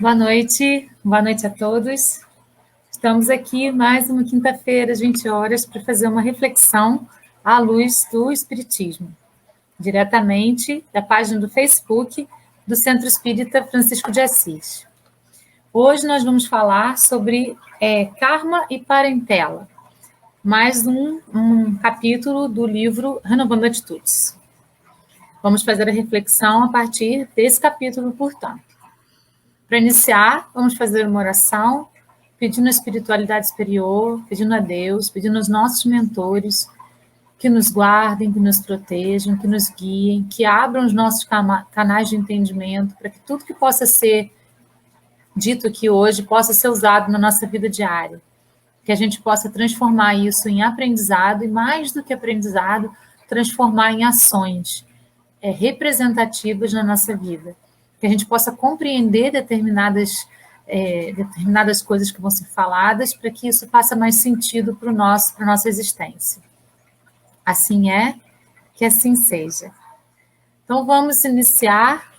Boa noite a todos. Estamos aqui mais uma quinta-feira, às 20 horas, para fazer uma reflexão à luz do Espiritismo, diretamente da página do Facebook do Centro Espírita Francisco de Assis. Hoje nós vamos falar sobre karma e parentela, mais um capítulo do livro Renovando Atitudes. Vamos fazer a reflexão a partir desse capítulo, portanto. Para iniciar, vamos fazer uma oração, pedindo a espiritualidade superior, pedindo a Deus, pedindo aos nossos mentores que nos guardem, que nos protejam, que nos guiem, que abram os nossos canais de entendimento, para que tudo que possa ser dito aqui hoje possa ser usado na nossa vida diária. Que a gente possa transformar isso em aprendizado e, mais do que aprendizado, transformar em ações representativas na nossa vida. Que a gente possa compreender determinadas coisas que vão ser faladas, para que isso faça mais sentido para a nossa existência. Assim é, que assim seja. Então, vamos iniciar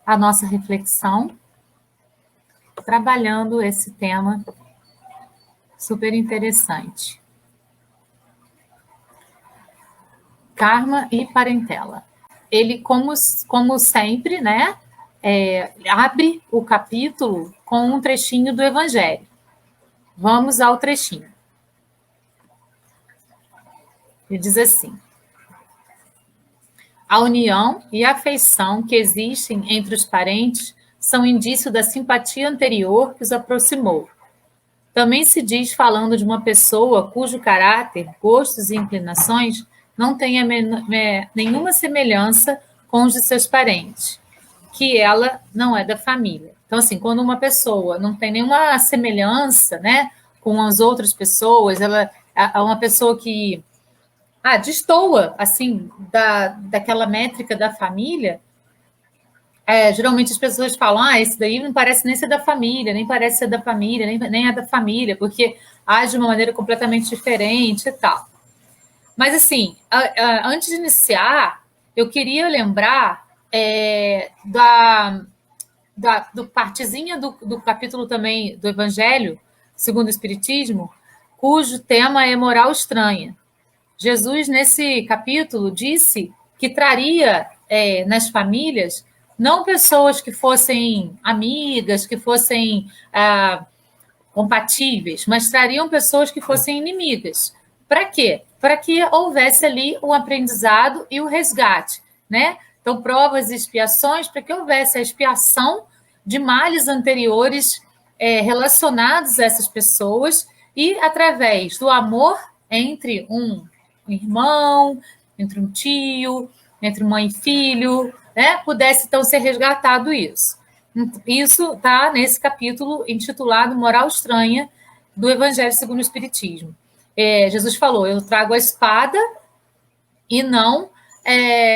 a nossa reflexão, trabalhando esse tema super interessante. Karma e parentela. Ele, como sempre, né, abre o capítulo com um trechinho do Evangelho. Vamos ao trechinho. Ele diz assim: a união e a afeição que existem entre os parentes são indício da simpatia anterior que os aproximou. Também se diz falando de uma pessoa cujo caráter, gostos e inclinações não tenha nenhuma semelhança com os de seus parentes, que ela não é da família. Então, assim, quando uma pessoa não tem nenhuma semelhança, né, com as outras pessoas, ela é uma pessoa que destoa, assim, daquela métrica da família. Geralmente as pessoas falam, esse daí não parece nem ser da família, nem parece ser da família, nem é da família, porque age de uma maneira completamente diferente e tal. Mas, assim, antes de iniciar, eu queria lembrar do partezinha do capítulo também do Evangelho, segundo o Espiritismo, cujo tema é moral estranha. Jesus, nesse capítulo, disse que traria nas famílias não pessoas que fossem amigas, que fossem compatíveis, mas trariam pessoas que fossem inimigas. Para quê? Para que houvesse ali o aprendizado e o resgate, né? Então, provas e expiações, para que houvesse a expiação de males anteriores relacionados a essas pessoas e, através do amor entre um irmão, entre um tio, entre mãe e filho, né, pudesse, então, ser resgatado isso. Isso está nesse capítulo intitulado Moral Estranha do Evangelho segundo o Espiritismo. Jesus falou, eu trago a espada e não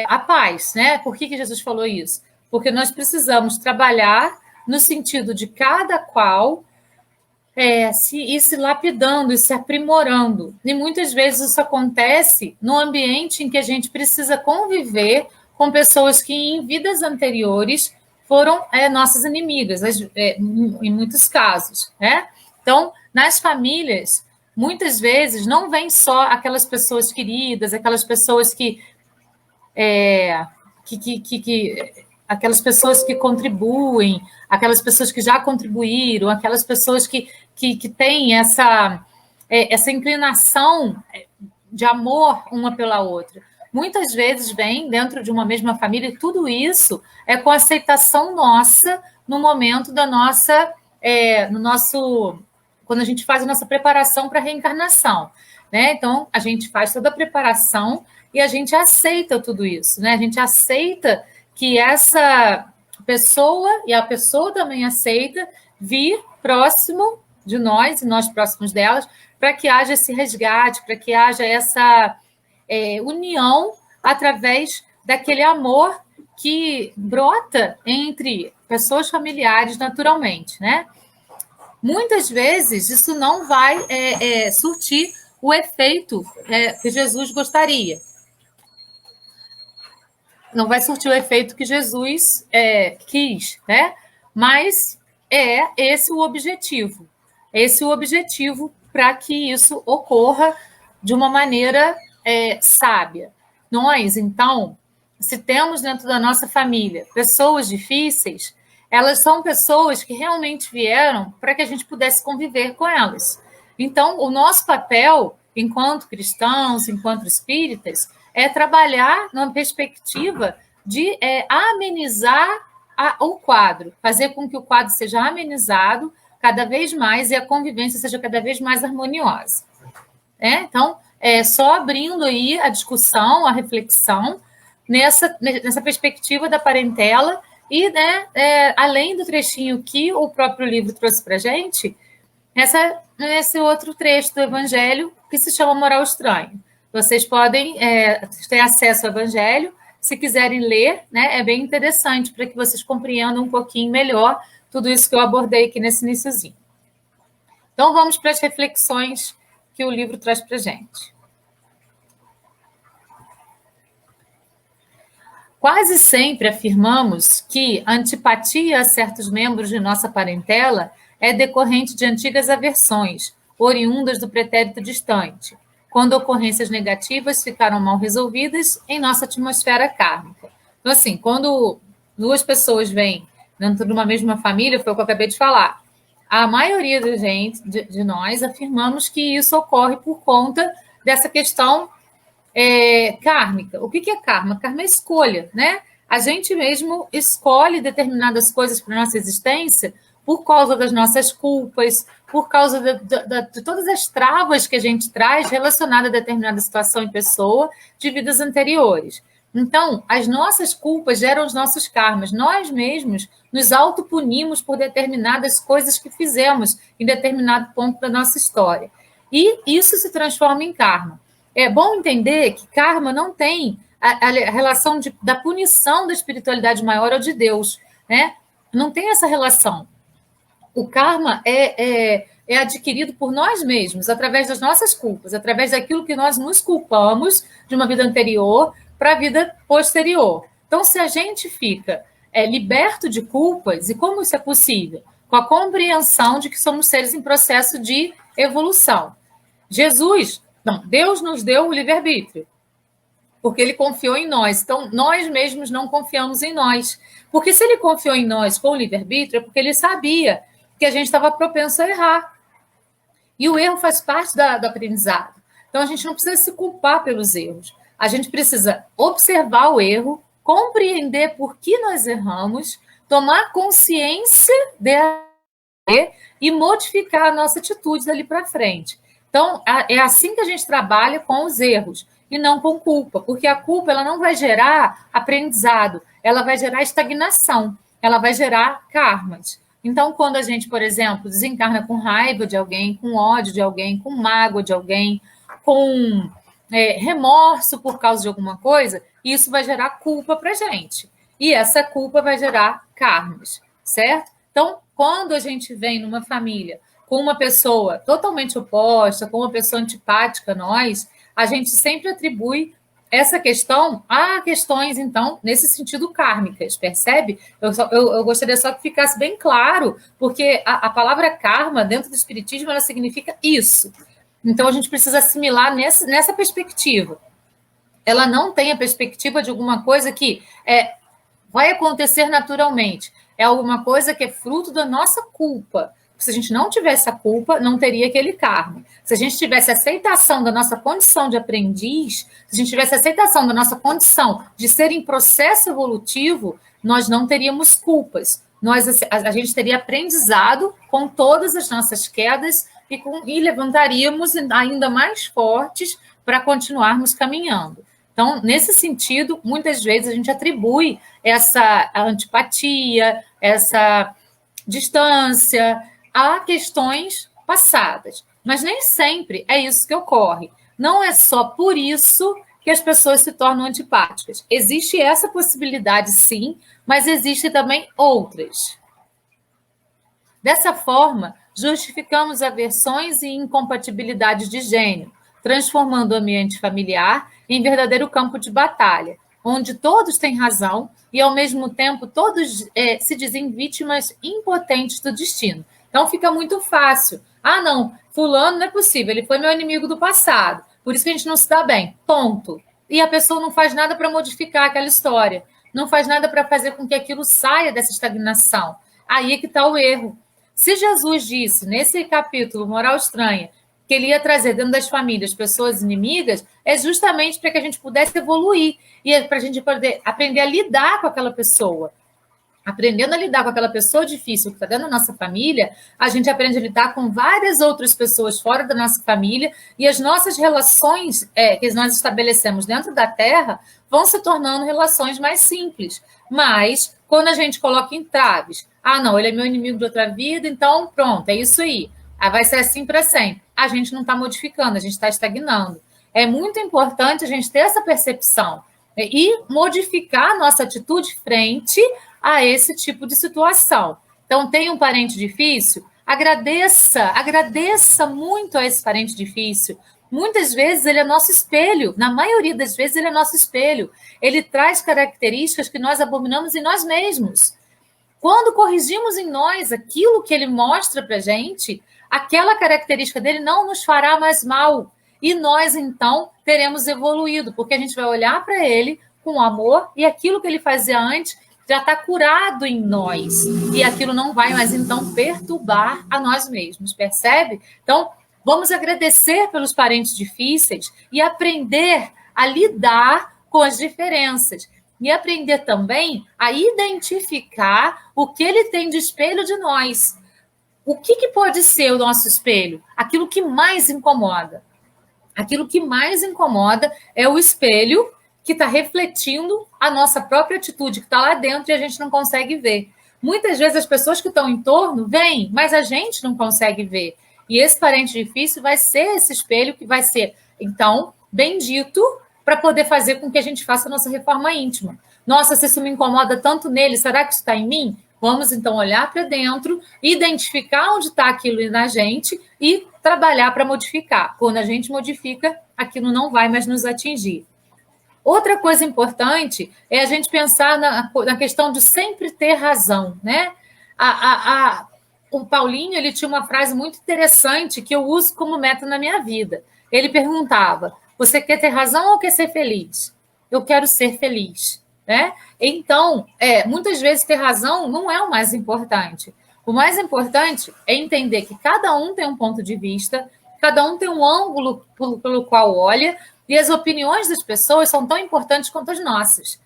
a paz, né? Por que Jesus falou isso? Porque nós precisamos trabalhar no sentido de cada qual ir se lapidando e se aprimorando. E muitas vezes isso acontece no ambiente em que a gente precisa conviver com pessoas que em vidas anteriores foram nossas inimigas, em muitos casos, né? Então, nas famílias, muitas vezes não vem só aquelas pessoas queridas, aquelas pessoas aquelas pessoas que contribuem, aquelas pessoas que já contribuíram, aquelas pessoas que têm essa inclinação de amor uma pela outra. Muitas vezes vem dentro de uma mesma família e tudo isso é com aceitação nossa no momento da nossa, quando a gente faz a nossa preparação para a reencarnação, né? Então, a gente faz toda a preparação e a gente aceita tudo isso, né? A gente aceita que essa pessoa, e a pessoa também aceita, vir próximo de nós e nós próximos delas, para que haja esse resgate, para que haja essa união através daquele amor que brota entre pessoas familiares naturalmente, né? Muitas vezes isso não vai surtir o efeito que Jesus gostaria. Não vai surtir o efeito que Jesus quis, né? Mas é esse o objetivo. Esse o objetivo para que isso ocorra de uma maneira sábia. Nós, então, se temos dentro da nossa família pessoas difíceis, elas são pessoas que realmente vieram para que a gente pudesse conviver com elas. Então, o nosso papel, enquanto cristãos, enquanto espíritas, é trabalhar numa perspectiva de amenizar o quadro, fazer com que o quadro seja amenizado cada vez mais e a convivência seja cada vez mais harmoniosa. Então, só abrindo aí a discussão, a reflexão, nessa perspectiva da parentela e, além do trechinho que o próprio livro trouxe para a gente, esse outro trecho do Evangelho que se chama Moral Estranho. Vocês podem ter acesso ao Evangelho, se quiserem ler, é bem interessante para que vocês compreendam um pouquinho melhor tudo isso que eu abordei aqui nesse iniciozinho. Então, vamos para as reflexões que o livro traz para a gente. Quase sempre afirmamos que a antipatia a certos membros de nossa parentela é decorrente de antigas aversões, oriundas do pretérito distante, quando ocorrências negativas ficaram mal resolvidas em nossa atmosfera kármica. Então, assim, quando duas pessoas vêm dentro de uma mesma família, foi o que eu acabei de falar, a maioria da gente, de nós, afirmamos que isso ocorre por conta dessa questão kármica. O que é karma? Karma é escolha, né? A gente mesmo escolhe determinadas coisas para a nossa existência por causa das nossas culpas, por causa de todas as travas que a gente traz relacionadas a determinada situação e pessoa de vidas anteriores. Então, as nossas culpas geram os nossos karmas. Nós mesmos nos autopunimos por determinadas coisas que fizemos em determinado ponto da nossa história. E isso se transforma em karma. É bom entender que karma não tem a relação da punição da espiritualidade maior ou de Deus, né? Não tem essa relação. O karma é adquirido por nós mesmos, através das nossas culpas, através daquilo que nós nos culpamos de uma vida anterior para a vida posterior. Então, se a gente fica liberto de culpas, e como isso é possível? Com a compreensão de que somos seres em processo de evolução. Deus nos deu o livre-arbítrio, porque ele confiou em nós. Então, nós mesmos não confiamos em nós. Porque se ele confiou em nós com o livre-arbítrio, é porque ele sabia que a gente estava propenso a errar. E o erro faz parte do aprendizado. Então, a gente não precisa se culpar pelos erros. A gente precisa observar o erro, compreender por que nós erramos, tomar consciência e modificar a nossa atitude dali para frente. Então, é assim que a gente trabalha com os erros e não com culpa, porque a culpa ela não vai gerar aprendizado, ela vai gerar estagnação, ela vai gerar karmas. Então, quando a gente, por exemplo, desencarna com raiva de alguém, com ódio de alguém, com mágoa de alguém, com remorso por causa de alguma coisa, isso vai gerar culpa para a gente. E essa culpa vai gerar karmas, certo? Então, quando a gente vem numa família com uma pessoa totalmente oposta, com uma pessoa antipática a nós, a gente sempre atribui essa questão a questões, então, nesse sentido kármicas, percebe? Eu gostaria só que ficasse bem claro, porque a palavra karma, dentro do espiritismo, ela significa isso. Então, a gente precisa assimilar nessa perspectiva. Ela não tem a perspectiva de alguma coisa que vai acontecer naturalmente. É alguma coisa que é fruto da nossa culpa. Se a gente não tivesse a culpa, não teria aquele karma. Se a gente tivesse aceitação da nossa condição de aprendiz, se a gente tivesse aceitação da nossa condição de ser em processo evolutivo, nós não teríamos culpas. A gente teria aprendizado com todas as nossas quedas e levantaríamos ainda mais fortes para continuarmos caminhando. Então, nesse sentido, muitas vezes a gente atribui essa antipatia, essa distância a questões passadas. Mas nem sempre é isso que ocorre. Não é só por isso que as pessoas se tornam antipáticas. Existe essa possibilidade, sim, mas existem também outras. Dessa forma, justificamos aversões e incompatibilidades de gênero, transformando o ambiente familiar em verdadeiro campo de batalha, onde todos têm razão e, ao mesmo tempo, todos se dizem vítimas impotentes do destino. Então, fica muito fácil. Ah, não, fulano não é possível, ele foi meu inimigo do passado, por isso que a gente não se dá bem. Ponto. E a pessoa não faz nada para modificar aquela história, não faz nada para fazer com que aquilo saia dessa estagnação. Aí é que está o erro. Se Jesus disse, nesse capítulo, Moral Estranha, que ele ia trazer dentro das famílias pessoas inimigas, é justamente para que a gente pudesse evoluir e para a gente poder aprender a lidar com aquela pessoa. Aprendendo a lidar com aquela pessoa difícil que está dentro da nossa família, a gente aprende a lidar com várias outras pessoas fora da nossa família e as nossas relações que nós estabelecemos dentro da Terra vão se tornando relações mais simples. Mas, quando a gente coloca entraves, ah, não, ele é meu inimigo de outra vida, então pronto, é isso aí. Ah, vai ser assim para sempre. A gente não está modificando, a gente está estagnando. É muito importante a gente ter essa percepção e modificar a nossa atitude frente a esse tipo de situação. Então, tem um parente difícil? Agradeça muito a esse parente difícil. Muitas vezes ele é nosso espelho, na maioria das vezes ele é nosso espelho. Ele traz características que nós abominamos em nós mesmos. Quando corrigimos em nós aquilo que ele mostra para a gente, aquela característica dele não nos fará mais mal. E nós, então, teremos evoluído, porque a gente vai olhar para ele com amor e aquilo que ele fazia antes já está curado em nós. E aquilo não vai mais, então, perturbar a nós mesmos, percebe? Então, vamos agradecer pelos parentes difíceis e aprender a lidar com as diferenças. E aprender também a identificar o que ele tem de espelho de nós. O que pode ser o nosso espelho? Aquilo que mais incomoda. Aquilo que mais incomoda é o espelho que está refletindo a nossa própria atitude, que está lá dentro e a gente não consegue ver. Muitas vezes as pessoas que estão em torno veem, mas a gente não consegue ver. E esse parente difícil vai ser esse espelho que vai ser, então, bendito para poder fazer com que a gente faça a nossa reforma íntima. Nossa, se isso me incomoda tanto nele, será que isso está em mim? Vamos, então, olhar para dentro, identificar onde está aquilo na gente e trabalhar para modificar. Quando a gente modifica, aquilo não vai mais nos atingir. Outra coisa importante é a gente pensar na questão de sempre ter razão, né? O Paulinho, ele tinha uma frase muito interessante que eu uso como meta na minha vida. Ele perguntava, você quer ter razão ou quer ser feliz? Eu quero ser feliz, né? Então, muitas vezes ter razão não é o mais importante. O mais importante é entender que cada um tem um ponto de vista, cada um tem um ângulo pelo qual olha, e as opiniões das pessoas são tão importantes quanto as nossas.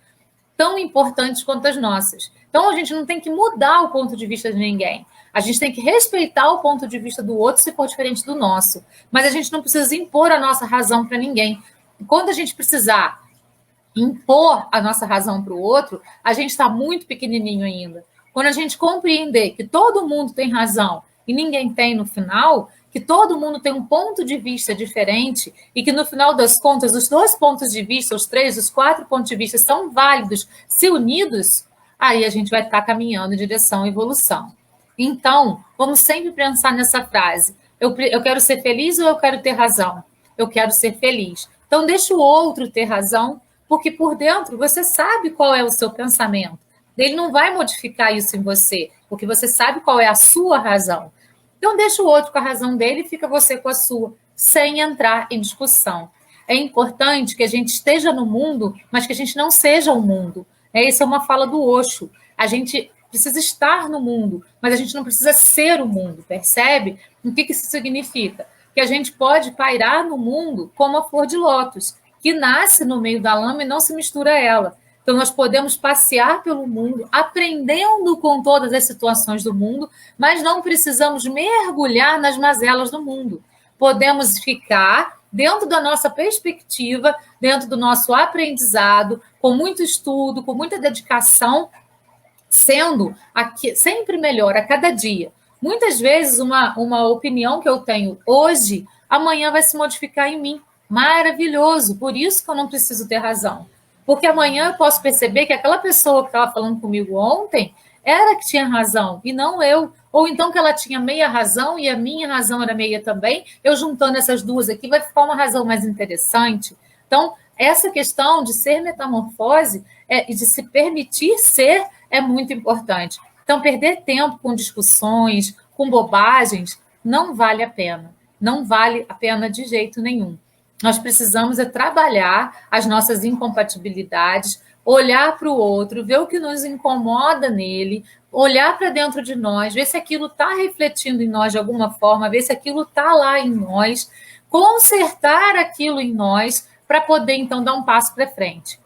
Tão importantes quanto as nossas. Então, a gente não tem que mudar o ponto de vista de ninguém. A gente tem que respeitar o ponto de vista do outro se for diferente do nosso. Mas a gente não precisa impor a nossa razão para ninguém. Quando a gente precisar impor a nossa razão para o outro, a gente está muito pequenininho ainda. Quando a gente compreender que todo mundo tem razão e ninguém tem no final, que todo mundo tem um ponto de vista diferente e que, no final das contas, os dois pontos de vista, os três, os quatro pontos de vista são válidos se unidos, aí a gente vai estar caminhando em direção à evolução. Então, vamos sempre pensar nessa frase. Eu quero ser feliz ou eu quero ter razão? Eu quero ser feliz. Então, deixa o outro ter razão, porque por dentro você sabe qual é o seu pensamento. Ele não vai modificar isso em você, porque você sabe qual é a sua razão. Então, deixa o outro com a razão dele e fica você com a sua, sem entrar em discussão. É importante que a gente esteja no mundo, mas que a gente não seja o mundo. Essa é uma fala do Osho. A gente precisa estar no mundo, mas a gente não precisa ser o mundo, percebe? O que isso significa? Que a gente pode pairar no mundo como a flor de lótus, que nasce no meio da lama e não se mistura a ela. Então, nós podemos passear pelo mundo, aprendendo com todas as situações do mundo, mas não precisamos mergulhar nas mazelas do mundo. Podemos ficar dentro da nossa perspectiva, dentro do nosso aprendizado, com muito estudo, com muita dedicação, sendo aqui, sempre melhor a cada dia. Muitas vezes, uma opinião que eu tenho hoje, amanhã vai se modificar em mim. Maravilhoso, por isso que eu não preciso ter razão. Porque amanhã eu posso perceber que aquela pessoa que estava falando comigo ontem era que tinha razão, e não eu. Ou então que ela tinha meia razão e a minha razão era meia também. Eu juntando essas duas aqui vai ficar uma razão mais interessante. Então, essa questão de ser metamorfose e de se permitir ser é muito importante. Então, perder tempo com discussões, com bobagens, não vale a pena. Não vale a pena de jeito nenhum. Nós precisamos trabalhar as nossas incompatibilidades, olhar para o outro, ver o que nos incomoda nele, olhar para dentro de nós, ver se aquilo está refletindo em nós de alguma forma, ver se aquilo está lá em nós, consertar aquilo em nós para poder, então, dar um passo para frente.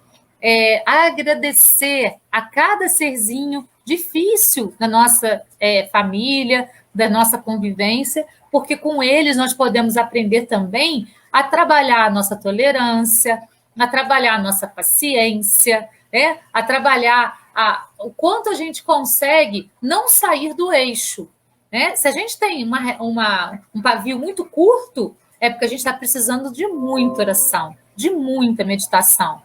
Agradecer a cada serzinho difícil da nossa família, da nossa convivência, porque com eles nós podemos aprender também a trabalhar a nossa tolerância, a trabalhar a nossa paciência, a trabalhar o quanto a gente consegue não sair do eixo. Se a gente tem um pavio muito curto, é porque a gente está precisando de muita oração, de muita meditação.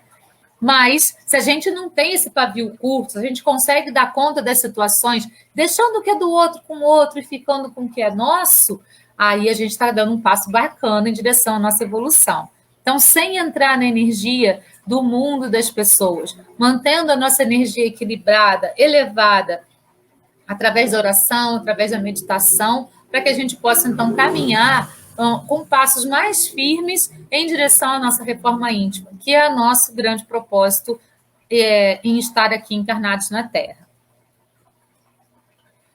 Mas, se a gente não tem esse pavio curto, se a gente consegue dar conta das situações, deixando o que é do outro com o outro e ficando com o que é nosso, aí a gente está dando um passo bacana em direção à nossa evolução. Então, sem entrar na energia do mundo das pessoas, mantendo a nossa energia equilibrada, elevada, através da oração, através da meditação, para que a gente possa, então, caminhar com passos mais firmes em direção à nossa reforma íntima, que é o nosso grande propósito em estar aqui encarnados na Terra.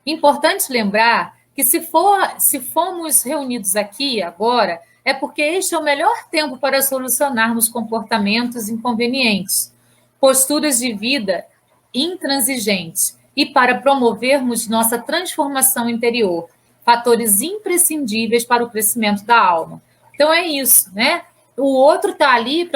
Importante lembrar que se formos reunidos aqui agora, é porque este é o melhor tempo para solucionarmos comportamentos inconvenientes, posturas de vida intransigentes e para promovermos nossa transformação interior, fatores imprescindíveis para o crescimento da alma. Então é isso, né? O outro está ali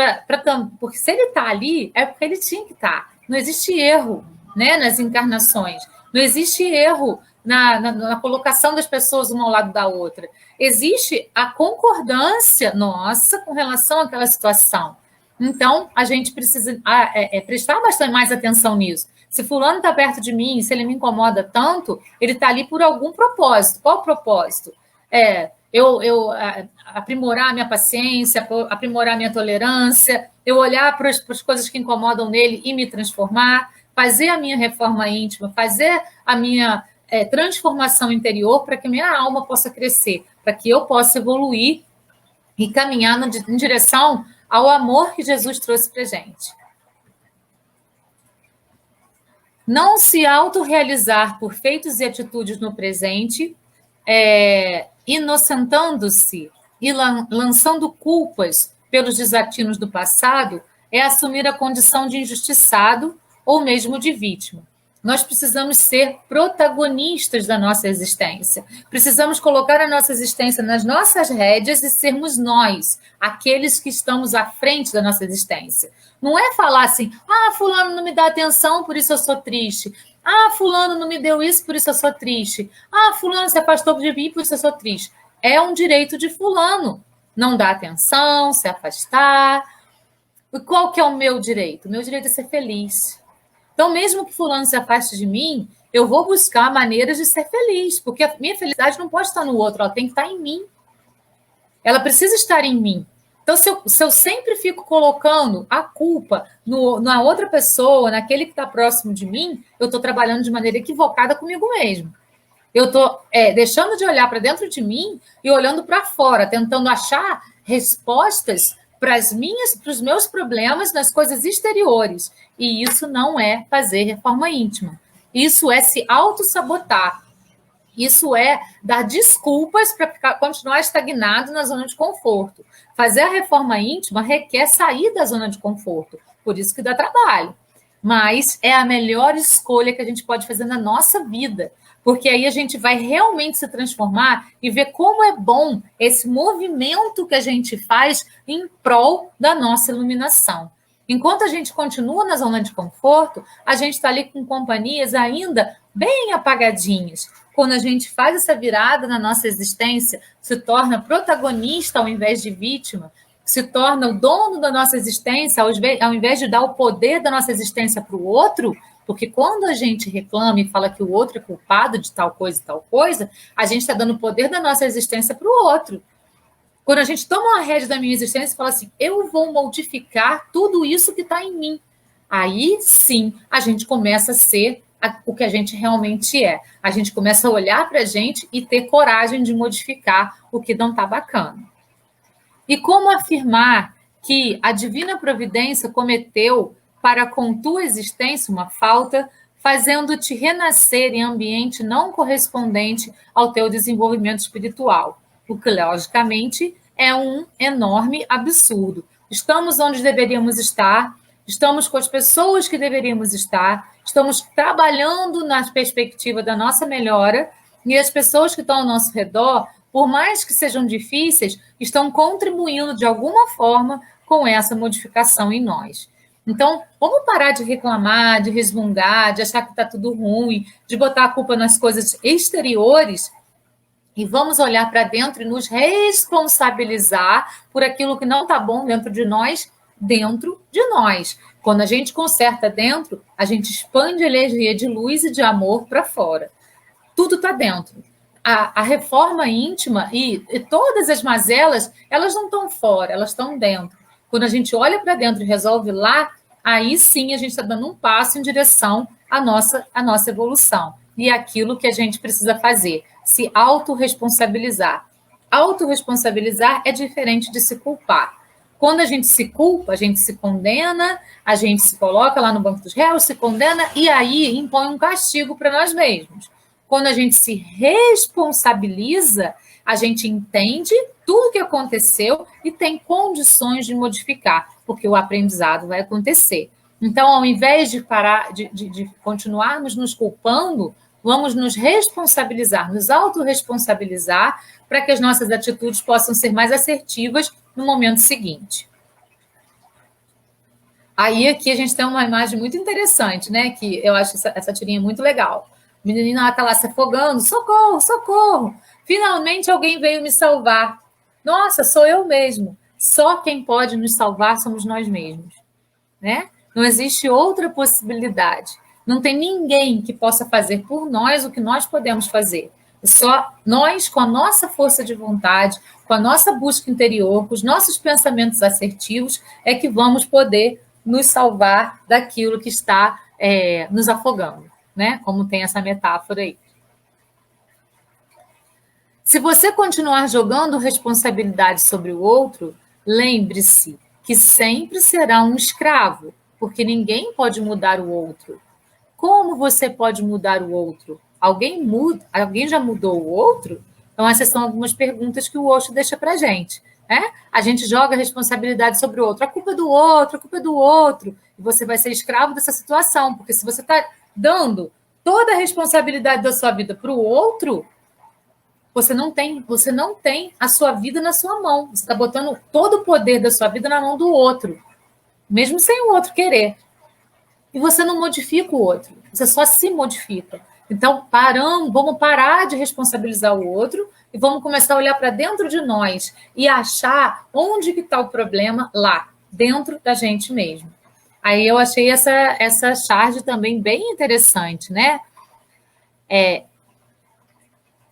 porque se ele está ali, é porque ele tinha que estar. Não existe erro, né, nas encarnações. Não existe erro na colocação das pessoas uma ao lado da outra. Existe a concordância nossa com relação àquela situação. Então, a gente precisa prestar bastante mais atenção nisso. Se fulano está perto de mim, se ele me incomoda tanto, ele está ali por algum propósito. Qual o propósito? Eu aprimorar a minha paciência, aprimorar a minha tolerância, eu olhar para as coisas que incomodam nele e me transformar, fazer a minha reforma íntima, fazer a minha transformação interior para que minha alma possa crescer, para que eu possa evoluir e caminhar em direção ao amor que Jesus trouxe para a gente. Não se autorrealizar por feitos e atitudes no presente, inocentando-se e lançando culpas pelos desatinos do passado, é assumir a condição de injustiçado ou mesmo de vítima. Nós precisamos ser protagonistas da nossa existência. Precisamos colocar a nossa existência nas nossas rédeas e sermos nós, aqueles que estamos à frente da nossa existência. Não é falar assim, fulano não me dá atenção, por isso eu sou triste. Fulano não me deu isso, por isso eu sou triste. Fulano se afastou de mim, por isso eu sou triste. É um direito de fulano. Não dar atenção, se afastar. E qual que é o meu direito? O meu direito é ser feliz. Então, mesmo que fulano se afaste de mim, eu vou buscar maneiras de ser feliz, porque a minha felicidade não pode estar no outro, ela tem que estar em mim. Ela precisa estar em mim. Então, se eu sempre fico colocando a culpa na outra pessoa, naquele que está próximo de mim, eu estou trabalhando de maneira equivocada comigo mesmo. Eu estou deixando de olhar para dentro de mim e olhando para fora, tentando achar respostas para os meus problemas nas coisas exteriores. E isso não é fazer reforma íntima. Isso é se autossabotar. Isso é dar desculpas para continuar estagnado na zona de conforto. Fazer a reforma íntima requer sair da zona de conforto. Por isso que dá trabalho. Mas é a melhor escolha que a gente pode fazer na nossa vida. Porque aí a gente vai realmente se transformar e ver como é bom esse movimento que a gente faz em prol da nossa iluminação. Enquanto a gente continua na zona de conforto, a gente está ali com companhias ainda bem apagadinhas. Quando a gente faz essa virada na nossa existência, se torna protagonista ao invés de vítima, se torna o dono da nossa existência, ao invés de dar o poder da nossa existência para o outro, porque quando a gente reclama e fala que o outro é culpado de tal coisa e tal coisa, a gente está dando o poder da nossa existência para o outro. Quando a gente toma a rédea da minha existência e fala assim, eu vou modificar tudo isso que está em mim. Aí sim a gente começa a ser o que a gente realmente é. A gente começa a olhar para a gente e ter coragem de modificar o que não está bacana. E como afirmar que a divina providência cometeu para com tua existência uma falta, fazendo-te renascer em ambiente não correspondente ao teu desenvolvimento espiritual, o que, logicamente, é um enorme absurdo. Estamos onde deveríamos estar, estamos com as pessoas que deveríamos estar, estamos trabalhando na perspectiva da nossa melhora, e as pessoas que estão ao nosso redor, por mais que sejam difíceis, estão contribuindo de alguma forma com essa modificação em nós. Então, vamos parar de reclamar, de resmungar, de achar que está tudo ruim, de botar a culpa nas coisas exteriores e vamos olhar para dentro e nos responsabilizar por aquilo que não está bom dentro de nós, dentro de nós. Quando a gente conserta dentro, a gente expande a energia de luz e de amor para fora. Tudo está dentro. A reforma íntima e todas as mazelas, elas não estão fora, elas estão dentro. Quando a gente olha para dentro e resolve lá, aí sim a gente está dando um passo em direção à nossa evolução. E aquilo que a gente precisa fazer, se autorresponsabilizar. Autorresponsabilizar é diferente de se culpar. Quando a gente se culpa, a gente se condena, a gente se coloca lá no banco dos réus, se condena e aí impõe um castigo para nós mesmos. Quando a gente se responsabiliza, a gente entende tudo o que aconteceu e tem condições de modificar, porque o aprendizado vai acontecer. Então, ao invés de parar, de continuarmos nos culpando, vamos nos responsabilizar, nos autorresponsabilizar, para que as nossas atitudes possam ser mais assertivas no momento seguinte. Aí, aqui, a gente tem uma imagem muito interessante, né? Que eu acho essa tirinha muito legal. A menina está lá se afogando, socorro, socorro. Finalmente alguém veio me salvar. Nossa, sou eu mesmo. Só quem pode nos salvar somos nós mesmos, né? Não existe outra possibilidade. Não tem ninguém que possa fazer por nós o que nós podemos fazer. É só nós, com a nossa força de vontade, com a nossa busca interior, com os nossos pensamentos assertivos, é que vamos poder nos salvar daquilo que está nos afogando, né? Como tem essa metáfora aí. Se você continuar jogando responsabilidade sobre o outro, lembre-se que sempre será um escravo, porque ninguém pode mudar o outro. Como você pode mudar o outro? Alguém já mudou o outro? Então, essas são algumas perguntas que o Osho deixa para a gente. Né? A gente joga a responsabilidade sobre o outro. A culpa é do outro, a culpa é do outro. E você vai ser escravo dessa situação, porque se você está dando toda a responsabilidade da sua vida para o outro, você não tem a sua vida na sua mão. Você está botando todo o poder da sua vida na mão do outro, mesmo sem o outro querer. E você não modifica o outro, você só se modifica. Então, vamos parar de responsabilizar o outro e vamos começar a olhar para dentro de nós e achar onde que está o problema lá, dentro da gente mesmo. Aí eu achei essa charge também bem interessante, né?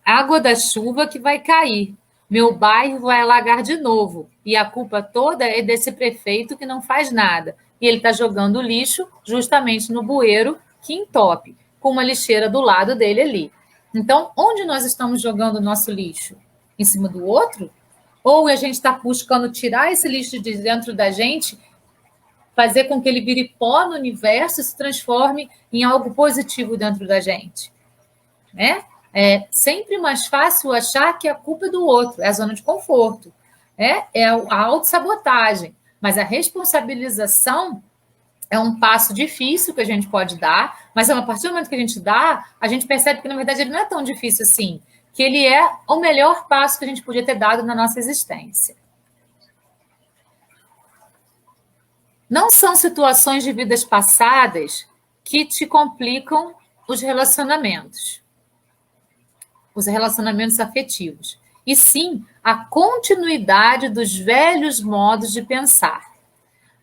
Água da chuva que vai cair. Meu bairro vai alagar de novo. E a culpa toda é desse prefeito que não faz nada. E ele está jogando lixo justamente no bueiro que entope, com uma lixeira do lado dele ali. Então, onde nós estamos jogando o nosso lixo? Em cima do outro? Ou a gente está buscando tirar esse lixo de dentro da gente, fazer com que ele vire pó no universo e se transforme em algo positivo dentro da gente? Né? É sempre mais fácil achar que a culpa é do outro, é a zona de conforto, é a autossabotagem. Mas a responsabilização é um passo difícil que a gente pode dar, mas a partir do momento que a gente dá, a gente percebe que, na verdade, ele não é tão difícil assim, que ele é o melhor passo que a gente podia ter dado na nossa existência. Não são situações de vidas passadas que te complicam os relacionamentos afetivos, e sim a continuidade dos velhos modos de pensar,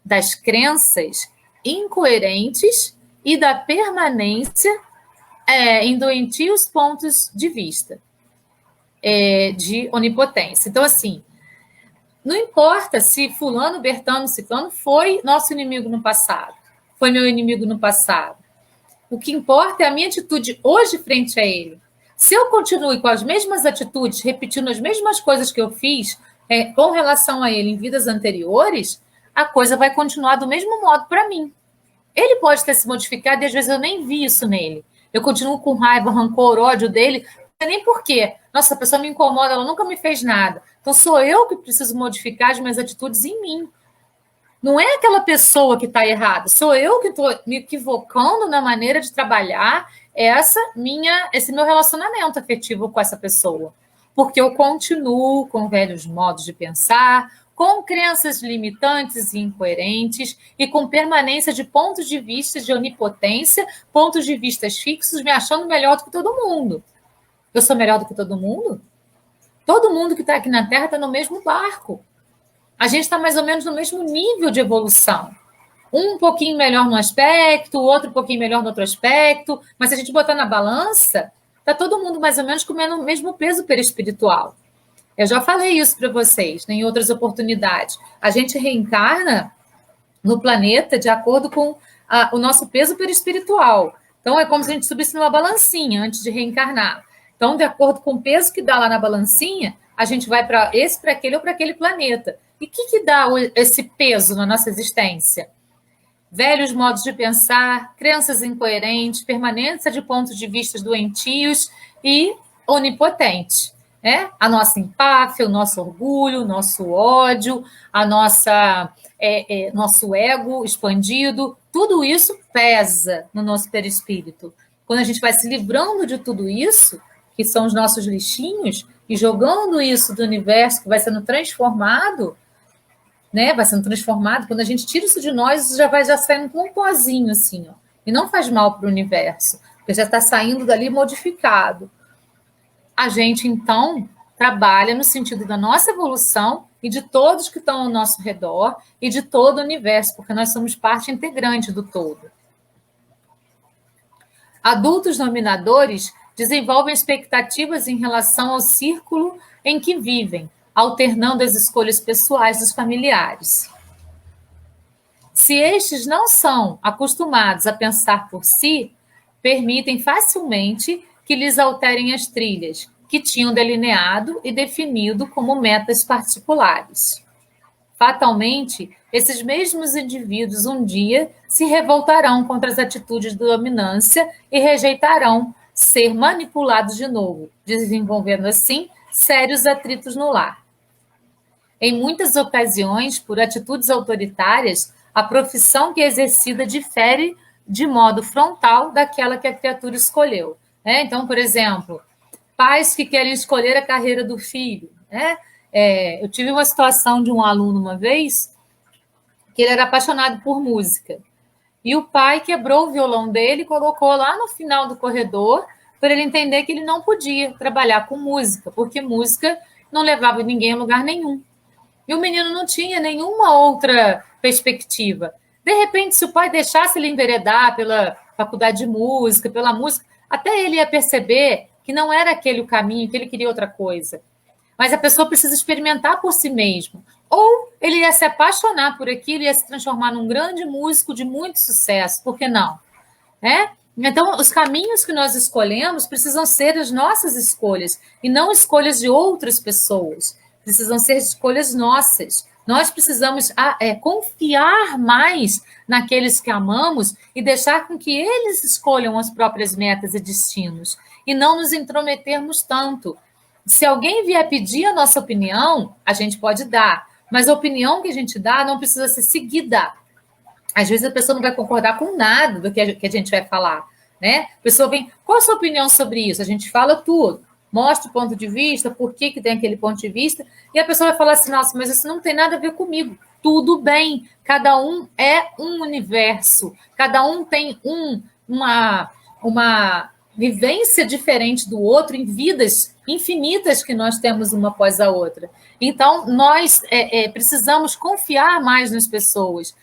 das crenças incoerentes e da permanência em doentios pontos de vista de onipotência. Então, assim, Não importa se fulano, Bertano, ciclano foi nosso inimigo no passado, foi meu inimigo no passado. O que importa é a minha atitude hoje frente a ele. Se eu continuo com as mesmas atitudes, repetindo as mesmas coisas que eu fiz com relação a ele em vidas anteriores, a coisa vai continuar do mesmo modo para mim. Ele pode ter se modificado e às vezes eu nem vi isso nele. Eu continuo com raiva, rancor, ódio dele, não sei nem por quê. Nossa, a pessoa me incomoda, ela nunca me fez nada. Então sou eu que preciso modificar as minhas atitudes em mim. Não é aquela pessoa que está errada, sou eu que estou me equivocando na maneira de trabalhar esse meu relacionamento afetivo com essa pessoa. Porque eu continuo com velhos modos de pensar, com crenças limitantes e incoerentes e com permanência de pontos de vista de onipotência, pontos de vista fixos, me achando melhor do que todo mundo. Eu sou melhor do que todo mundo? Todo mundo que está aqui na Terra está no mesmo barco. A gente está mais ou menos no mesmo nível de evolução. Um pouquinho melhor no aspecto, o outro um pouquinho melhor no outro aspecto, mas se a gente botar na balança, está todo mundo mais ou menos comendo o mesmo peso perispiritual. Eu já falei isso para vocês, né, em outras oportunidades. A gente reencarna no planeta de acordo com o nosso peso perispiritual. Então, é como se a gente subisse numa balancinha antes de reencarnar. Então, de acordo com o peso que dá lá na balancinha, a gente vai para esse, para aquele ou para aquele planeta. E o que dá esse peso na nossa existência? Velhos modos de pensar, crenças incoerentes, permanência de pontos de vista doentios e onipotentes. Né? A nossa empáfia, o nosso orgulho, o nosso ódio, nosso ego expandido, tudo isso pesa no nosso perispírito. Quando a gente vai se livrando de tudo isso, que são os nossos lixinhos, e jogando isso do universo que vai sendo transformado, né? Vai sendo transformado. Quando a gente tira isso de nós, isso já vai saindo com um pozinho, assim, ó. E não faz mal para o universo, porque já está saindo dali modificado. A gente, então, trabalha no sentido da nossa evolução e de todos que estão ao nosso redor e de todo o universo, porque nós somos parte integrante do todo. Adultos dominadores desenvolvem expectativas em relação ao círculo em que vivem, alternando as escolhas pessoais dos familiares. Se estes não são acostumados a pensar por si, permitem facilmente que lhes alterem as trilhas, que tinham delineado e definido como metas particulares. Fatalmente, esses mesmos indivíduos um dia se revoltarão contra as atitudes de dominância e rejeitarão ser manipulados de novo, desenvolvendo assim sérios atritos no lar. Em muitas ocasiões, por atitudes autoritárias, a profissão que é exercida difere de modo frontal daquela que a criatura escolheu. Então, por exemplo, pais que querem escolher a carreira do filho. Eu tive uma situação de um aluno uma vez que ele era apaixonado por música. E o pai quebrou o violão dele e colocou lá no final do corredor para ele entender que ele não podia trabalhar com música, porque música não levava ninguém a lugar nenhum. E o menino não tinha nenhuma outra perspectiva. De repente, se o pai deixasse ele enveredar pela faculdade de música, pela música, até ele ia perceber que não era aquele o caminho, que ele queria outra coisa. Mas a pessoa precisa experimentar por si mesmo. Ou ele ia se apaixonar por aquilo, ia se transformar num grande músico de muito sucesso. Por que não? Então, os caminhos que nós escolhemos precisam ser as nossas escolhas e não escolhas de outras pessoas. Precisam ser escolhas nossas. Nós precisamos confiar mais naqueles que amamos e deixar com que eles escolham as próprias metas e destinos e não nos intrometermos tanto. Se alguém vier pedir a nossa opinião, a gente pode dar, mas a opinião que a gente dá não precisa ser seguida. Às vezes a pessoa não vai concordar com nada do que a gente vai falar, né? A pessoa vem, qual a sua opinião sobre isso? A gente fala tudo, mostra o ponto de vista, por que tem aquele ponto de vista, e a pessoa vai falar assim, nossa, mas isso não tem nada a ver comigo. Tudo bem, cada um é um universo, cada um tem uma vivência diferente do outro em vidas infinitas que nós temos uma após a outra. Então, nós precisamos confiar mais nas pessoas.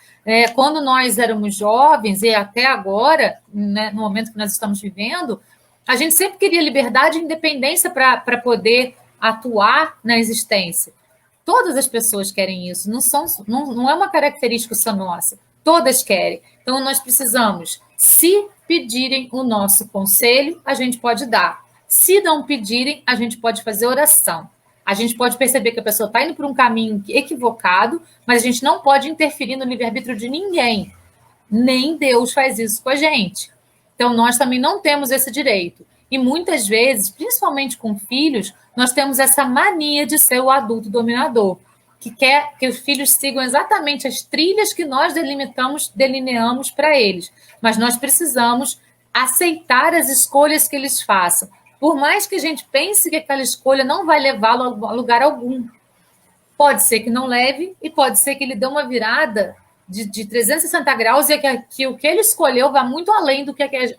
Quando nós éramos jovens, e até agora, né, no momento que nós estamos vivendo, a gente sempre queria liberdade e independência para poder atuar na existência. Todas as pessoas querem isso, não é uma característica só nossa, todas querem. Então, nós precisamos, se pedirem o nosso conselho, a gente pode dar. Se não pedirem, a gente pode fazer oração. A gente pode perceber que a pessoa está indo por um caminho equivocado, mas a gente não pode interferir no livre-arbítrio de ninguém. Nem Deus faz isso com a gente. Então, nós também não temos esse direito. E muitas vezes, principalmente com filhos, nós temos essa mania de ser o adulto dominador, que quer que os filhos sigam exatamente as trilhas que nós delineamos para eles. Mas nós precisamos aceitar as escolhas que eles façam. Por mais que a gente pense que aquela escolha não vai levá-lo a lugar algum. Pode ser que não leve e pode ser que ele dê uma virada de 360 graus e que o que ele escolheu vá muito além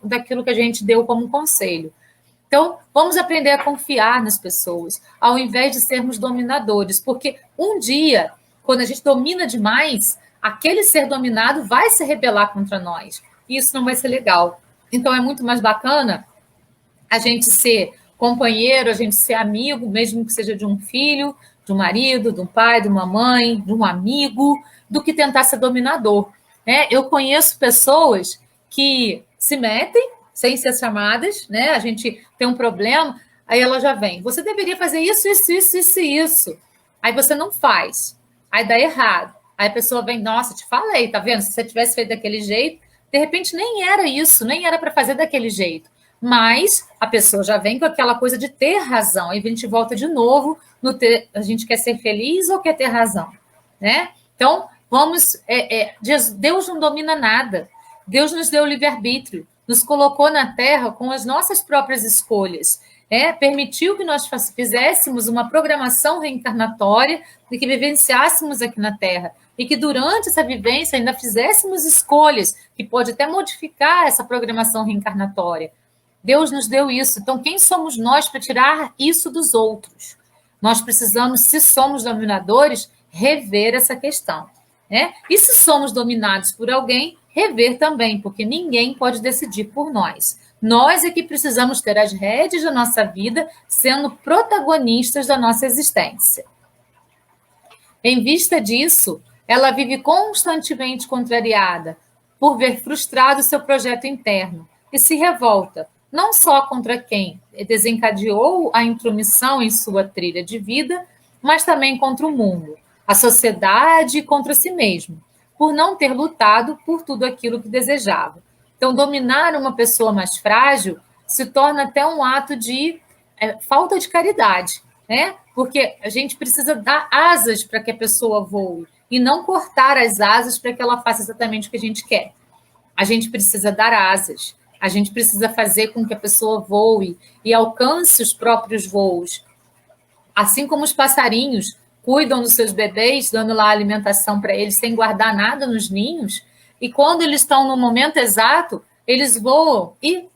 daquilo que a gente deu como conselho. Então, vamos aprender a confiar nas pessoas, ao invés de sermos dominadores, porque um dia, quando a gente domina demais, aquele ser dominado vai se rebelar contra nós. E isso não vai ser legal. Então, é muito mais bacana a gente ser companheiro, a gente ser amigo, mesmo que seja de um filho, de um marido, de um pai, de uma mãe, de um amigo, do que tentar ser dominador. Eu conheço pessoas que se metem sem ser chamadas, né? A gente tem um problema, aí ela já vem. Você deveria fazer isso, isso, isso, isso e isso. Aí você não faz. Aí dá errado. Aí a pessoa vem, nossa, te falei, tá vendo? Se você tivesse feito daquele jeito, de repente nem era isso, nem era para fazer daquele jeito. Mas a pessoa já vem com aquela coisa de ter razão. Aí a gente volta de novo no ter, a gente quer ser feliz ou quer ter razão, né? Então, Deus não domina nada. Deus nos deu livre-arbítrio, nos colocou na Terra com as nossas próprias escolhas, permitiu que nós fizéssemos uma programação reencarnatória e que vivenciássemos aqui na Terra. E que durante essa vivência ainda fizéssemos escolhas que pode até modificar essa programação reencarnatória. Deus nos deu isso. Então, quem somos nós para tirar isso dos outros? Nós precisamos, se somos dominadores, rever essa questão. E se somos dominados por alguém, rever também, porque ninguém pode decidir por nós. Nós é que precisamos ter as rédeas da nossa vida, sendo protagonistas da nossa existência. Em vista disso, ela vive constantemente contrariada por ver frustrado seu projeto interno e se revolta, não só contra quem desencadeou a intromissão em sua trilha de vida, mas também contra o mundo, a sociedade e contra si mesmo, por não ter lutado por tudo aquilo que desejava. Então, dominar uma pessoa mais frágil se torna até um ato de falta de caridade, né? Porque a gente precisa dar asas para que a pessoa voe e não cortar as asas para que ela faça exatamente o que a gente quer. A gente precisa dar asas, a gente precisa fazer com que a pessoa voe e alcance os próprios voos. Assim como os passarinhos cuidam dos seus bebês, dando lá alimentação para eles, sem guardar nada nos ninhos, e quando eles estão no momento exato, eles voam e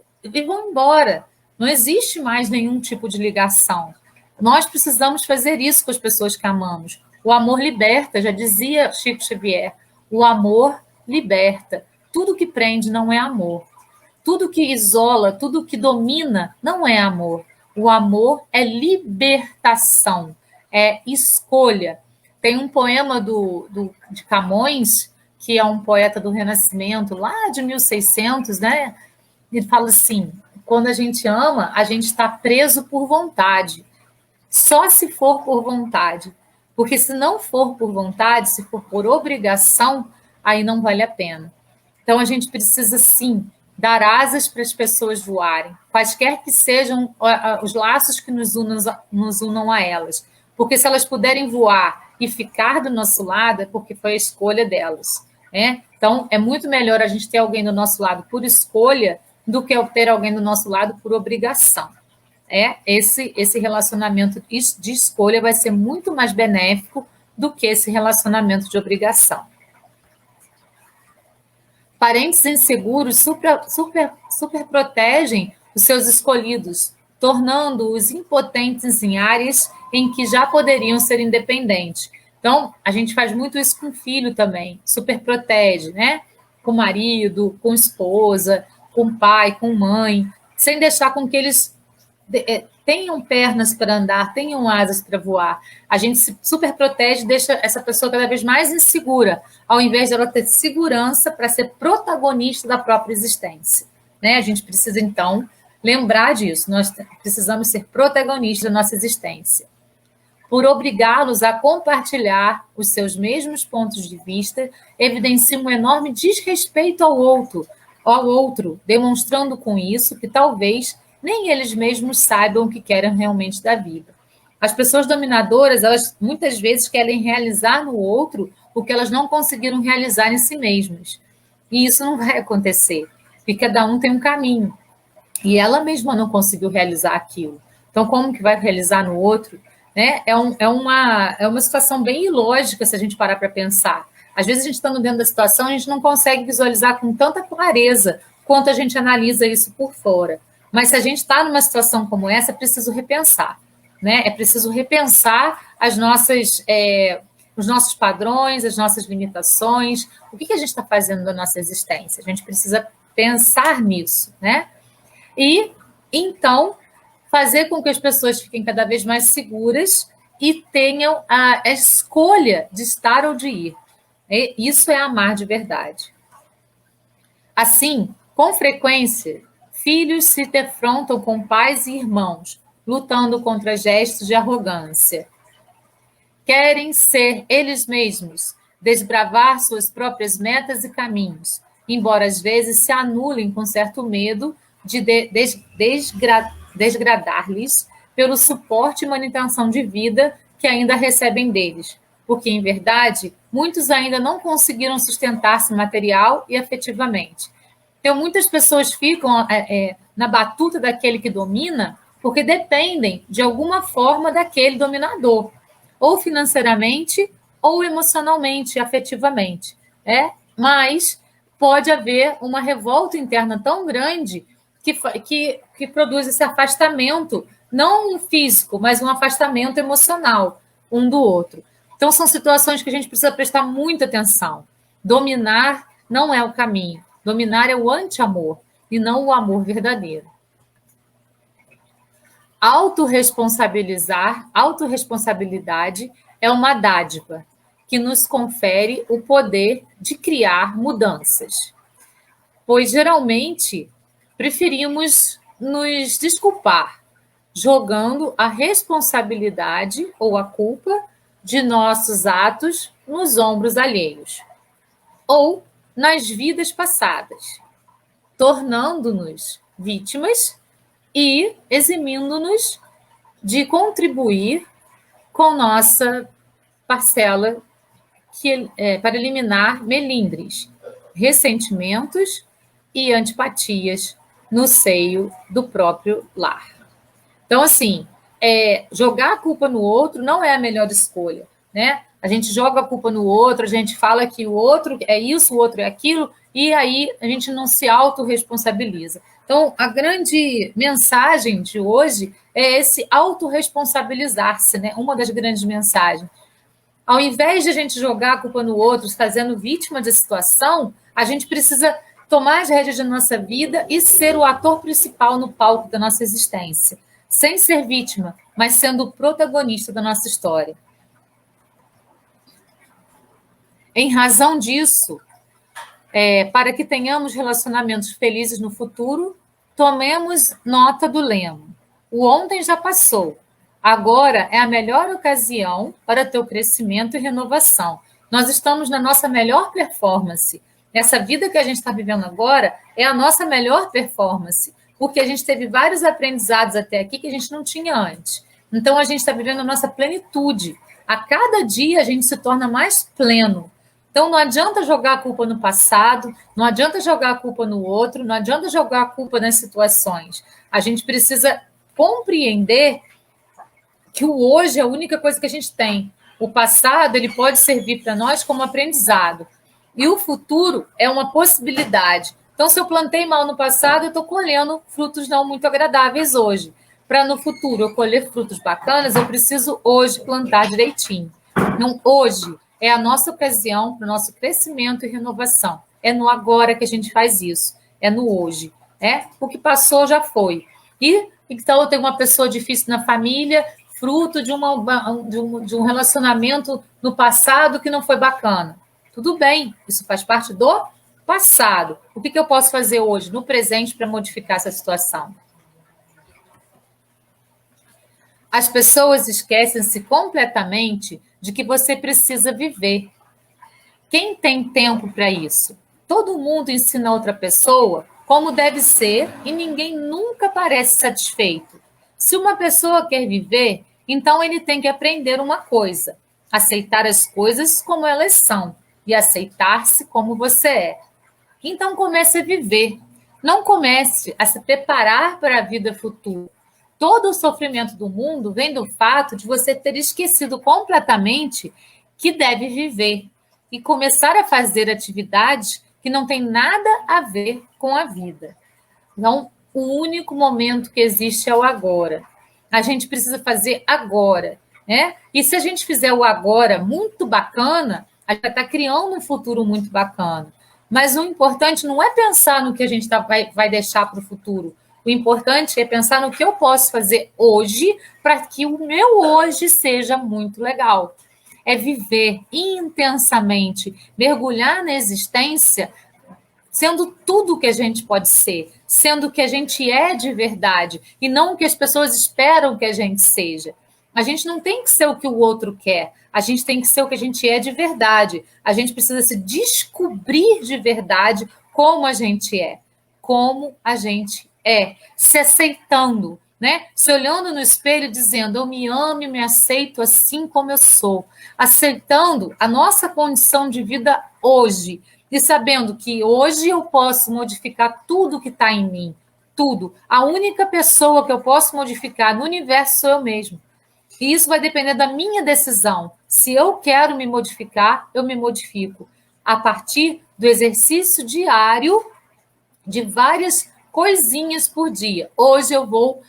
vão embora. Não existe mais nenhum tipo de ligação. Nós precisamos fazer isso com as pessoas que amamos. O amor liberta, já dizia Chico Xavier. O amor liberta. Tudo que prende não é amor. Tudo que isola, tudo que domina não é amor. O amor é libertação, é escolha. Tem um poema de Camões, que é um poeta do Renascimento, lá de 1600, né? Ele fala assim, quando a gente ama, a gente está preso por vontade. Só se for por vontade. Porque se não for por vontade, se for por obrigação, aí não vale a pena. Então, a gente precisa, sim, dar asas para as pessoas voarem, quaisquer que sejam os laços que nos unam a elas. Porque se elas puderem voar e ficar do nosso lado, é porque foi a escolha delas. Então, é muito melhor a gente ter alguém do nosso lado por escolha do que ter alguém do nosso lado por obrigação. Esse relacionamento de escolha vai ser muito mais benéfico do que esse relacionamento de obrigação. Parentes inseguros superprotegem os seus escolhidos, tornando-os impotentes em áreas em que já poderiam ser independentes. Então, a gente faz muito isso com o filho também, superprotege, né? Com o marido, com a esposa, com o pai, com a mãe, sem deixar com que eles tenham pernas para andar, tenham asas para voar. A gente se super protege, deixa essa pessoa cada vez mais insegura, ao invés de ela ter segurança para ser protagonista da própria existência. Né? A gente precisa, então, lembrar disso. Nós precisamos ser protagonistas da nossa existência. Por obrigá-los a compartilhar os seus mesmos pontos de vista, evidencia um enorme desrespeito ao outro, demonstrando com isso que talvez nem eles mesmos saibam o que querem realmente da vida. As pessoas dominadoras, elas muitas vezes querem realizar no outro o que elas não conseguiram realizar em si mesmas. E isso não vai acontecer, porque cada um tem um caminho. E ela mesma não conseguiu realizar aquilo. Então, como que vai realizar no outro? Né? É uma situação bem ilógica se a gente parar para pensar. Às vezes a gente estando dentro da situação, a gente não consegue visualizar com tanta clareza quanto a gente analisa isso por fora. Mas se a gente está numa situação como essa, é preciso repensar. Né? É preciso repensar os nossos padrões, as nossas limitações, o que a gente está fazendo da nossa existência. A gente precisa pensar nisso. Né? E, então, fazer com que as pessoas fiquem cada vez mais seguras e tenham a escolha de estar ou de ir. Isso é amar de verdade. Assim, com frequência, filhos se defrontam com pais e irmãos, lutando contra gestos de arrogância. Querem ser eles mesmos, desbravar suas próprias metas e caminhos, embora às vezes se anulem com certo medo de desgradar-lhes pelo suporte e manutenção de vida que ainda recebem deles, porque, em verdade, muitos ainda não conseguiram sustentar-se material e afetivamente. Então, muitas pessoas ficam na batuta daquele que domina porque dependem, de alguma forma, daquele dominador, ou financeiramente, ou emocionalmente, afetivamente. Mas pode haver uma revolta interna tão grande que produz esse afastamento, não físico, mas um afastamento emocional um do outro. Então, são situações que a gente precisa prestar muita atenção. Dominar não é o caminho. Dominar é o anti-amor e não o amor verdadeiro. Autorresponsabilidade é uma dádiva que nos confere o poder de criar mudanças. Pois, geralmente, preferimos nos desculpar, jogando a responsabilidade ou a culpa de nossos atos nos ombros alheios, ou nas vidas passadas, tornando-nos vítimas e eximindo-nos de contribuir com nossa parcela para eliminar melindres, ressentimentos e antipatias no seio do próprio lar. Então, assim, jogar a culpa no outro não é a melhor escolha, né? A gente joga a culpa no outro, a gente fala que o outro é isso, o outro é aquilo, e aí a gente não se autorresponsabiliza. Então, a grande mensagem de hoje é esse autorresponsabilizar-se, né? Uma das grandes mensagens. Ao invés de a gente jogar a culpa no outro, fazendo vítima da situação, a gente precisa tomar as rédeas da nossa vida e ser o ator principal no palco da nossa existência, sem ser vítima, mas sendo o protagonista da nossa história. Em razão disso, para que tenhamos relacionamentos felizes no futuro, tomemos nota do lema. O ontem já passou. Agora é a melhor ocasião para teu crescimento e renovação. Nós estamos na nossa melhor performance. Essa vida que a gente está vivendo agora é a nossa melhor performance, porque a gente teve vários aprendizados até aqui que a gente não tinha antes. Então, a gente está vivendo a nossa plenitude. A cada dia, a gente se torna mais pleno. Então, não adianta jogar a culpa no passado, não adianta jogar a culpa no outro, não adianta jogar a culpa nas situações. A gente precisa compreender que o hoje é a única coisa que a gente tem. O passado, ele pode servir para nós como aprendizado. E o futuro é uma possibilidade. Então, se eu plantei mal no passado, eu estou colhendo frutos não muito agradáveis hoje. Para no futuro eu colher frutos bacanas, eu preciso hoje plantar direitinho. Então, hoje é a nossa ocasião para o nosso crescimento e renovação. É no agora que a gente faz isso. É no hoje. O que passou já foi. E então eu tenho uma pessoa difícil na família, fruto de um relacionamento no passado que não foi bacana. Tudo bem, isso faz parte do passado. O que eu posso fazer hoje, no presente, para modificar essa situação? As pessoas esquecem-se completamente de que você precisa viver. Quem tem tempo para isso? Todo mundo ensina outra pessoa como deve ser e ninguém nunca parece satisfeito. Se uma pessoa quer viver, então ele tem que aprender uma coisa: aceitar as coisas como elas são e aceitar-se como você é. Então comece a viver. Não comece a se preparar para a vida futura. Todo o sofrimento do mundo vem do fato de você ter esquecido completamente que deve viver e começar a fazer atividades que não têm nada a ver com a vida. Então, o único momento que existe é o agora. A gente precisa fazer agora, né? E se a gente fizer o agora muito bacana, a gente vai estar criando um futuro muito bacana. Mas o importante não é pensar no que a gente vai deixar para o futuro. O importante é pensar no que eu posso fazer hoje para que o meu hoje seja muito legal. É viver intensamente, mergulhar na existência, sendo tudo o que a gente pode ser, sendo o que a gente é de verdade, e não o que as pessoas esperam que a gente seja. A gente não tem que ser o que o outro quer, a gente tem que ser o que a gente é de verdade. A gente precisa se descobrir de verdade como a gente é, se aceitando, né? Se olhando no espelho e dizendo: eu me amo e me aceito assim como eu sou, aceitando a nossa condição de vida hoje e sabendo que hoje eu posso modificar tudo que está em mim, tudo. A única pessoa que eu posso modificar no universo sou eu mesmo. E isso vai depender da minha decisão. Se eu quero me modificar, eu me modifico a partir do exercício diário de várias coisinhas por dia. Hoje eu vou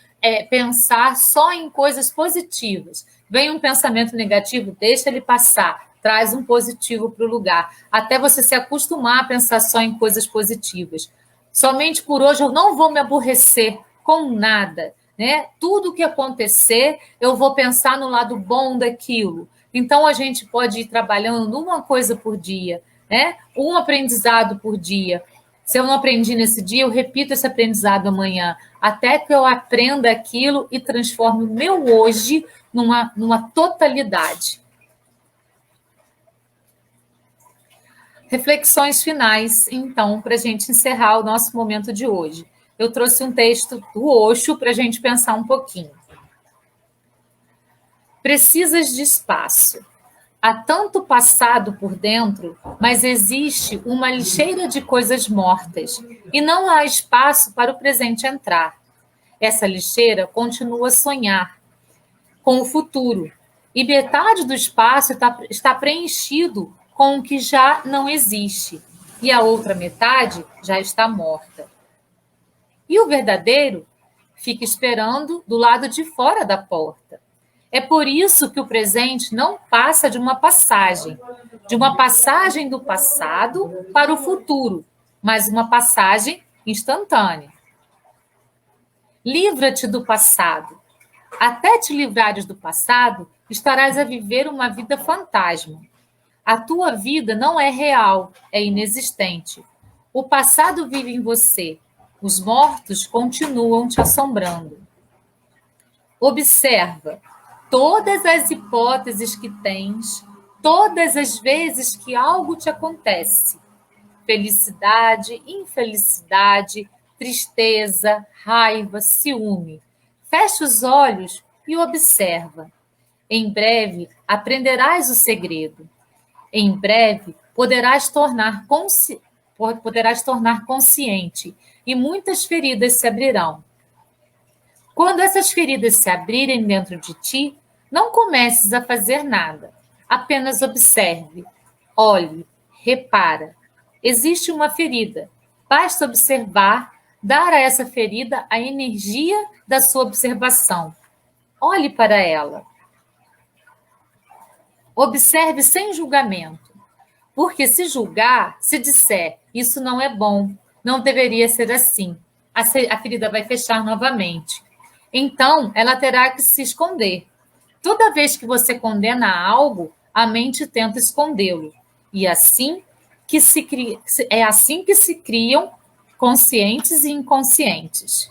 pensar só em coisas positivas. Vem um pensamento negativo, deixa ele passar. Traz um positivo para o lugar. Até você se acostumar a pensar só em coisas positivas. Somente por hoje eu não vou me aborrecer com nada, né? Tudo que acontecer, eu vou pensar no lado bom daquilo. Então a gente pode ir trabalhando uma coisa por dia, né? Um aprendizado por dia. Se eu não aprendi nesse dia, eu repito esse aprendizado amanhã, até que eu aprenda aquilo e transforme o meu hoje numa totalidade. Reflexões finais, então, para a gente encerrar o nosso momento de hoje. Eu trouxe um texto do Osho para a gente pensar um pouquinho. Precisas de espaço. Há tanto passado por dentro, mas existe uma lixeira de coisas mortas e não há espaço para o presente entrar. Essa lixeira continua a sonhar com o futuro e metade do espaço está preenchido com o que já não existe e a outra metade já está morta. E o verdadeiro fica esperando do lado de fora da porta. É por isso que o presente não passa de uma passagem do passado para o futuro, mas uma passagem instantânea. Livra-te do passado. Até te livrares do passado, estarás a viver uma vida fantasma. A tua vida não é real, é inexistente. O passado vive em você. Os mortos continuam te assombrando. Observa todas as hipóteses que tens, todas as vezes que algo te acontece. Felicidade, infelicidade, tristeza, raiva, ciúme. Fecha os olhos e observa. Em breve aprenderás o segredo. Em breve poderás tornar consciente e muitas feridas se abrirão. Quando essas feridas se abrirem dentro de ti, não comeces a fazer nada. Apenas observe, olhe, repara. Existe uma ferida. Basta observar, dar a essa ferida a energia da sua observação. Olhe para ela. Observe sem julgamento. Porque se julgar, se disser, isso não é bom, não deveria ser assim, a ferida vai fechar novamente. Então, ela terá que se esconder. Toda vez que você condena algo, a mente tenta escondê-lo. E é assim que se criam conscientes e inconscientes.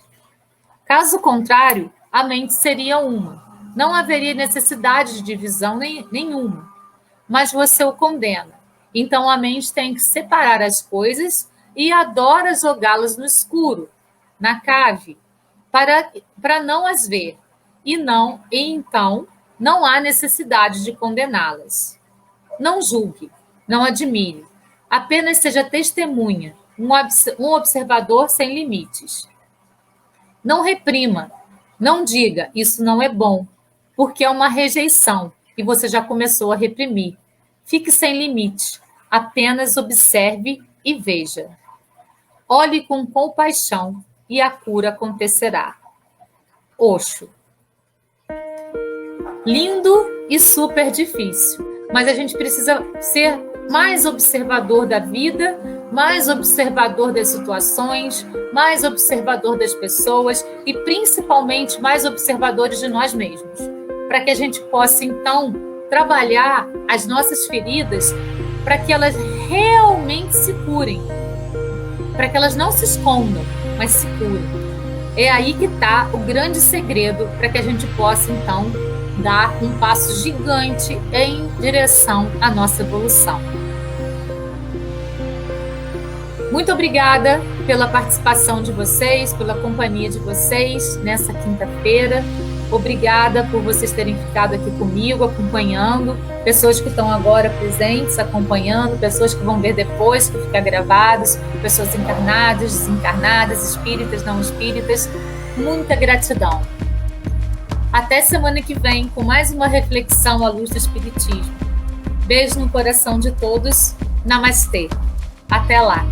Caso contrário, a mente seria uma. Não haveria necessidade de divisão nenhuma. Mas você o condena. Então a mente tem que separar as coisas e adora jogá-las no escuro, na cave, para não as ver. E então não há necessidade de condená-las. Não julgue, não admire. Apenas seja testemunha, um observador sem limites. Não reprima, não diga isso não é bom, porque é uma rejeição e você já começou a reprimir. Fique sem limite, apenas observe e veja. Olhe com compaixão e a cura acontecerá. Osho. Lindo e super difícil, mas a gente precisa ser mais observador da vida, mais observador das situações, mais observador das pessoas e principalmente mais observadores de nós mesmos, para que a gente possa então trabalhar as nossas feridas para que elas realmente se curem, para que elas não se escondam, mas se curem. É aí que está o grande segredo para que a gente possa então dar um passo gigante em direção à nossa evolução. Muito obrigada pela participação de vocês, pela companhia de vocês nessa quinta-feira. Obrigada por vocês terem ficado aqui comigo, acompanhando. Pessoas que estão agora presentes, acompanhando. Pessoas que vão ver depois, que fica gravados. Pessoas encarnadas, desencarnadas, espíritas, não espíritas. Muita gratidão. Até semana que vem com mais uma reflexão à luz do Espiritismo. Beijo no coração de todos. Namastê. Até lá.